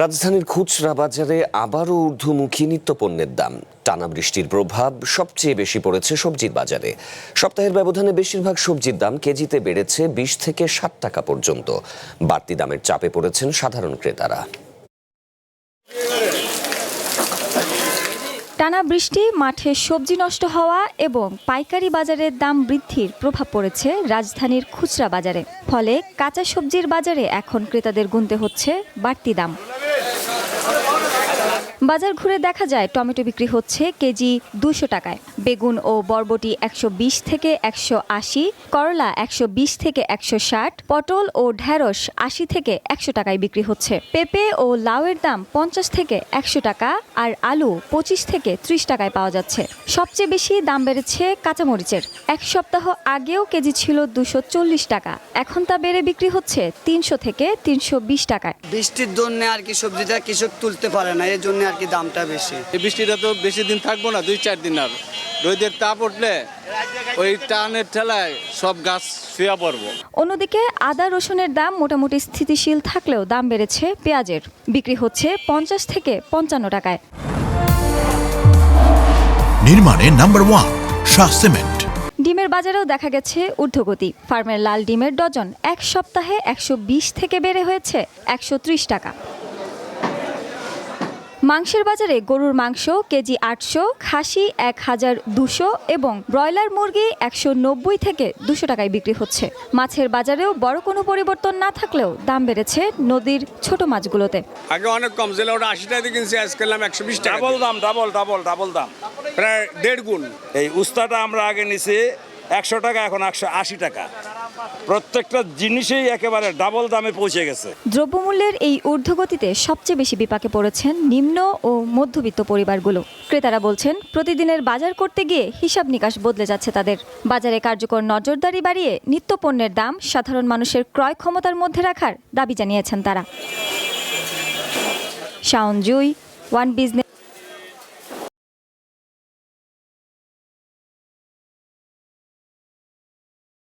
রাজধানীর খুচরা বাজারে আবারও ঊর্ধ্বমুখী নিত্যপণ্যের দাম। টানা বৃষ্টির প্রভাব সবচেয়ে বেশি পড়েছে সবজির বাজারে। সপ্তাহের ব্যবধানে বেশিরভাগ সবজির দাম কেজিতে বেড়েছে 20 থেকে 60 টাকা পর্যন্ত। বাড়তি দামের চাপে পড়েছেন সাধারণ ক্রেতারা। টানা বৃষ্টি, মাঠে সবজি নষ্ট হওয়া এবং পাইকারি বাজারের দাম বৃদ্ধির প্রভাব পড়েছে রাজধানীর খুচরা বাজারে। ফলে কাঁচা সবজির বাজারে এখন ক্রেতাদের গুনতে হচ্ছে বাড়তি দাম। বাজার ঘুরে দেখা যায় টমেটো বিক্রি হচ্ছে কেজি 200 টাকায়, বেগুন ও বরবটি 120 থেকে 180, করলা 120 থেকে 160, পটল ও ঢেঁড়স 80 থেকে 100 টাকায় বিক্রি হচ্ছে। পেঁপে ও লাউয়ের দাম 50 থেকে 100 টাকা আর আলু 25 থেকে 30 টাকায় পাওয়া যাচ্ছে। সবচেয়ে বেশি দাম বেড়েছে কাঁচামরিচের। এক সপ্তাহ আগেও কেজি ছিল 240 টাকা, এখন তা বেড়ে বিক্রি হচ্ছে 300 থেকে 320 টাকায়। বৃষ্টির জন্য আর কি সবজিটা কৃষক তুলতে পারে না, এর জন্য আর কি দামটা বেশি। এই বৃষ্টিটা তো বেশি দিন থাকবো না, 2-4 দিন। আর রোদের তাপ উঠলে ওই টানের ঠেলায় সব গাছ শুয়ে পড়বো। অন্যদিকে আদা রসুনের দাম মোটামুটি স্থিতিশীল থাকলেও দাম বেড়েছে পেঁয়াজের। বিক্রি হচ্ছে 50 থেকে 55 টাকায়। নির্মাণে নাম্বার 1 শাহ সিমেন্ট। ডিমের বাজারেও দেখা গেছে ঊর্ধ্বগতি। ফার্মের লাল ডিমের ডজন এক সপ্তাহে 120 থেকে বেড়ে হয়েছে 130 টাকা। মাংসের বাজারে গরুর মাংস কেজি 800, খাসি 1200 এবং ব্রয়লার মুরগি 190 থেকে 200 টাকায় বিক্রি হচ্ছে। মাছের বাজারেও বড় কোনো পরিবর্তন না থাকলেও দাম বেড়েছে নদীর ছোট মাছগুলোতে। আগে অনেক কম ছিল, ওটা 80 টাকা দিয়ে কিনছি, আজ করলাম 120 টাকা। ডাবল দাম প্রায় 1.5 গুণ। এই উস্তাটা আমরা আগে নিছি 100 টাকা, এখন 180 টাকা। প্রত্যেকটা জিনিসেই একেবারে ডাবল দামে পৌঁছে গেছে। দ্রব্যমূল্যের এই ঊর্ধ্বগতিতে সবচেয়ে বেশি বিপাকে পড়েছেন নিম্ন ও মধ্যবিত্ত পরিবারগুলো। ক্রেতারা বলছেন, প্রতিদিনের বাজার করতে গিয়ে হিসাব নিকাশ বদলে যাচ্ছে তাদের। বাজারে কার্যকর নজরদারি বাড়িয়ে নিত্যপণ্যের দাম সাধারণ মানুষের ক্রয় ক্ষমতার মধ্যে রাখার দাবি জানিয়েছেন তারা। শাওন জুই, ওয়ান বিজনেস।